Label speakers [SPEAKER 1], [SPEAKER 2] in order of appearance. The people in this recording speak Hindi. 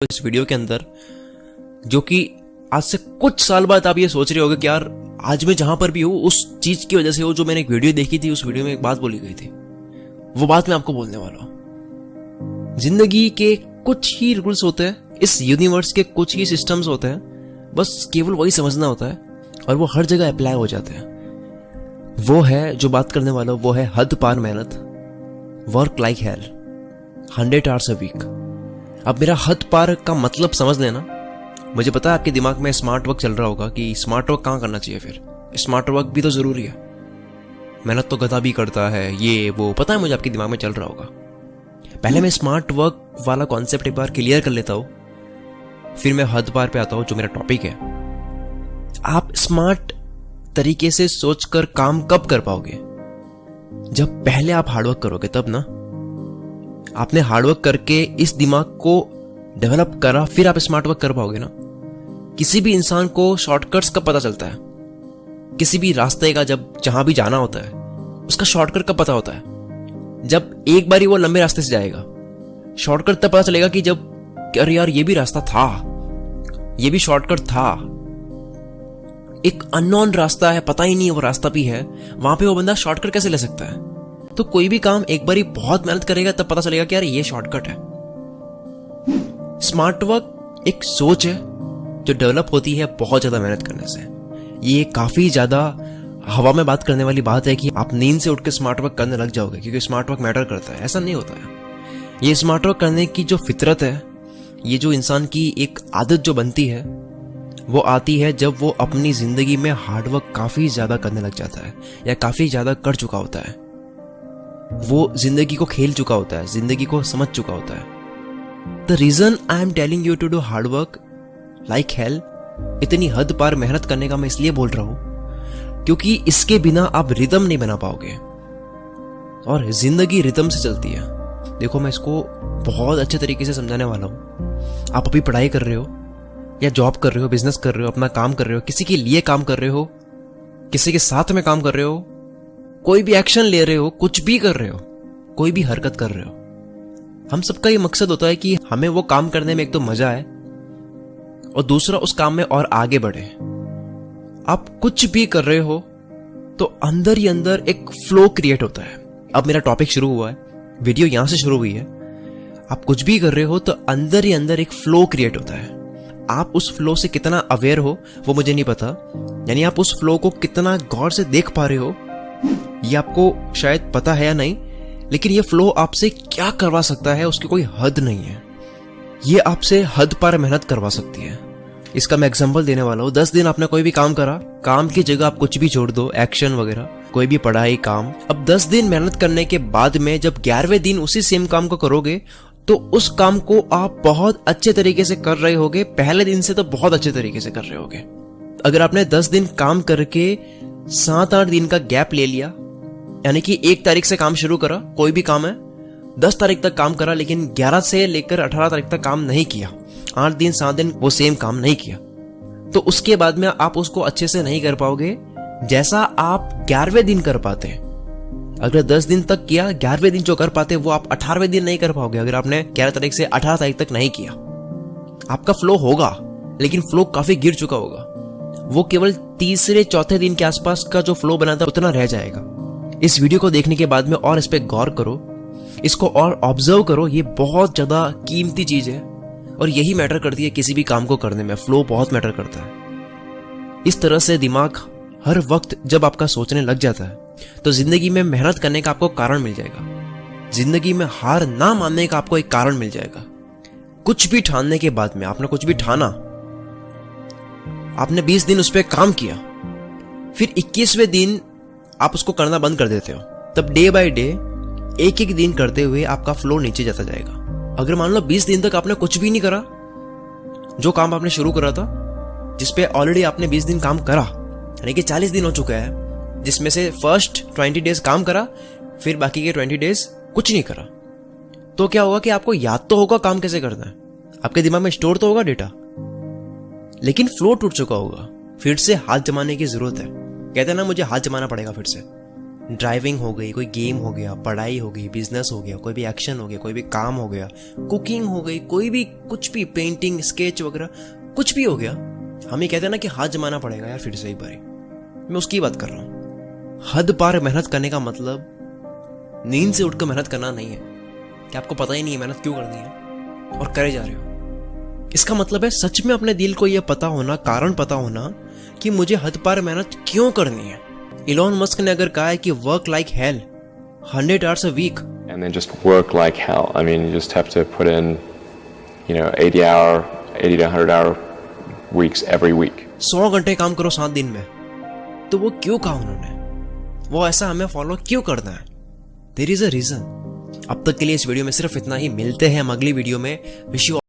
[SPEAKER 1] इस वीडियो के अंदर, जो कि आज से कुछ साल बाद आप ये सोच रहे होगे कि यार आज मैं जहां पर भी हूं उस चीज की वजह से हो जो मैंने एक वीडियो देखी थी, उस वीडियो में एक बात बोली गई थी, वो बात मैं आपको बोलने वाला हूं। जिंदगी के कुछ ही रूल्स होते हैं, इस यूनिवर्स के कुछ ही सिस्टम्स होते हैं, बस केवल वही समझना होता है और वो हर जगह अप्लाई हो जाते हैं। वो है जो बात करने वाला, वो है हद पार मेहनत, work like hell, 100 hours a week. अब मेरा हद पार का मतलब समझ लेना। मुझे पता है आपके दिमाग में स्मार्ट वर्क चल रहा होगा कि स्मार्ट वर्क कहाँ करना चाहिए, फिर स्मार्ट वर्क भी तो जरूरी है, मेहनत तो गधा भी करता है, ये वो, पता है मुझे आपके दिमाग में चल रहा होगा। पहले मैं स्मार्ट वर्क वाला कॉन्सेप्ट एक बार क्लियर कर लेता हूं, फिर मैं हद पार पे आता हूं जो मेरा टॉपिक है। आप स्मार्ट तरीके से सोचकर काम कब कर पाओगे? जब पहले आप हार्डवर्क करोगे तब ना। आपने हार्डवर्क करके इस दिमाग को डेवलप करा, फिर आप स्मार्ट वर्क कर पाओगे ना। किसी भी इंसान को शॉर्टकट्स कब पता चलता है? किसी भी रास्ते का जब जहां भी जाना होता है उसका शॉर्टकट कब पता होता है? जब एक बारी वो लंबे रास्ते से जाएगा। शॉर्टकट तब पता चलेगा कि जब अरे यार ये भी रास्ता था, ये भी शॉर्टकट था। एक अननोन रास्ता है, पता ही नहीं है वो रास्ता भी है, वहां पे वो बंदा शॉर्टकट कैसे ले सकता है? तो कोई भी काम एक बारी बहुत मेहनत करेगा तब पता चलेगा कि यार ये शॉर्टकट है। स्मार्ट वर्क एक सोच है जो डेवलप होती है बहुत ज्यादा मेहनत करने से। ये काफी ज्यादा हवा में बात करने वाली बात है कि आप नींद से उठ के स्मार्ट वर्क करने लग जाओगे क्योंकि स्मार्ट वर्क मैटर करता है, ऐसा नहीं होता है। ये स्मार्ट वर्क करने की जो फितरत है, ये जो इंसान की एक आदत जो बनती है, वो आती है जब वो अपनी जिंदगी में हार्डवर्क काफी ज्यादा करने लग जाता है या काफी ज्यादा कर चुका होता है। वो जिंदगी को खेल चुका होता है, जिंदगी को समझ चुका होता है। The reason I am telling you to do hard work like hell, इतनी हद पार मेहनत करने का मैं इसलिए बोल रहा हूं क्योंकि इसके बिना आप रिदम नहीं बना पाओगे और जिंदगी रिदम से चलती है। देखो मैं इसको बहुत अच्छे तरीके से समझाने वाला हूं। आप अभी पढ़ाई कर रहे हो या जॉब कर रहे हो, बिजनेस कर रहे हो, अपना काम कर रहे हो, किसी के लिए काम कर रहे हो, किसी के साथ में काम कर रहे हो, कोई भी एक्शन ले रहे हो, कुछ भी कर रहे हो, कोई भी हरकत कर रहे हो, हम सबका ये मकसद होता है कि हमें वो काम करने में एक तो मजा आए और दूसरा उस काम में और आगे बढ़े। आप कुछ भी कर रहे हो तो अंदर ही अंदर एक फ्लो क्रिएट होता है। अब मेरा टॉपिक शुरू हुआ है, वीडियो यहां से शुरू हुई है। आप कुछ भी कर रहे हो तो अंदर ही अंदर एक फ्लो क्रिएट होता है। आप उस फ्लो से कितना अवेयर हो वो मुझे नहीं पता, यानी आप उस फ्लो को कितना गौर से देख पा रहे हो ये आपको शायद पता है या नहीं, लेकिन ये फ्लो आपसे क्या करवा सकता है उसकी कोई हद नहीं है। ये आपसे हद पार मेहनत करवा सकती है। इसका मैं एग्जांपल देने वाला हूं। 10 दिन आपने कोई भी काम करा, काम की जगह आप कुछ भी छोड़ दो, एक्शन वगैरह, कोई भी पढ़ाई, काम। अब 10 दिन मेहनत करने के बाद में जब 11वें दिन उसी सेम काम को करोगे तो उस काम को आप बहुत अच्छे तरीके से कर रहे होगे, पहले दिन से तो बहुत अच्छे तरीके से कर रहे होगे। अगर आपने 10 दिन काम करके 7-8 दिन का गैप ले लिया, यानी कि 1 तारीख से काम शुरू करा, कोई भी काम है, 10 तारीख तक काम करा, लेकिन 11 से लेकर 18 तारीख तक काम नहीं किया, 8 दिन 7 दिन वो सेम काम नहीं किया, तो उसके बाद में आप उसको अच्छे से नहीं कर पाओगे जैसा आप 11वें दिन कर पाते। अगर 10 दिन तक किया, 11वें दिन जो कर पाते वो आप 18वें दिन नहीं कर पाओगे अगर आपने 11 तारीख से 18 तारीख तक नहीं किया। आपका फ्लो होगा लेकिन फ्लो काफी गिर चुका होगा, वो केवल तीसरे चौथे दिन के आसपास का जो फ्लो बना था उतना रह जाएगा। इस वीडियो को देखने के बाद में और इस पे गौर करो, इसको और ऑब्जर्व करो। ये बहुत ज्यादा कीमती चीज है और यही मैटर करती है किसी भी काम को करने में। फ्लो बहुत मैटर करता है। इस तरह से दिमाग हर वक्त जब आपका सोचने लग जाता है तो जिंदगी में मेहनत करने का आपको कारण मिल जाएगा। जिंदगी में हार ना मानने का आपको एक कारण मिल जाएगा। कुछ भी ठानने के बाद में, आपने कुछ भी ठाना, आपने 20 दिन उस पर काम किया, फिर 21वें दिन आप उसको करना बंद कर देते हो, तब डे बाय डे एक एक दिन करते हुए आपका फ्लो नीचे जाता जाएगा। अगर मान लो 20 दिन तक आपने कुछ भी नहीं करा, जो काम आपने शुरू करा था, जिसपे ऑलरेडी आपने 20 दिन काम करा, यानी कि 40 दिन हो चुका है, जिसमें से फर्स्ट 20 डेज काम करा, फिर बाकी के 20 डेज कुछ नहीं करा, तो क्या होगा कि आपको याद तो होगा काम कैसे करना है, आपके दिमाग में स्टोर तो होगा डेटा, लेकिन फ्लो टूट चुका होगा। फिर से हाथ जमाने की जरूरत है। कहते हैं ना मुझे हाथ जमाना पड़ेगा फिर से, ड्राइविंग हो गई, कोई गेम हो गया, पढ़ाई हो गई, बिजनेस हो गया, कोई भी एक्शन हो गया, कोई भी काम हो गया, कुकिंग हो गई, कोई भी कुछ भी, पेंटिंग, स्केच वगैरह कुछ भी हो गया, हम ये कहते हैं ना कि हाथ जमाना पड़ेगा यार फिर से एक बारी। मैं उसकी बात कर रहा हूँ। हद पार मेहनत करने का मतलब नींद से उठकर मेहनत करना नहीं है कि आपको पता ही नहीं है मेहनत क्यों करनी है और करे जा रहे हो। इसका मतलब है सच में अपने दिल को यह पता होना, कारण पता होना कि मुझे हद पार मेहनत क्यों करनी है। इलॉन मस्क ने अगर कहा है कि work like hell 100 hours a week
[SPEAKER 2] and then just work like hell. I mean, you just have to put in, 80 to 100 hour weeks every week.
[SPEAKER 1] 100 घंटे काम करो 7 दिन में, तो वो क्यों कहा उन्होंने? वो ऐसा हमें फॉलो क्यों करना है? There is a reason. अब तक के लिए इस वीडियो में सिर्फ इतना ही। मिलते हैं हम अगली वीडियो में। Wish you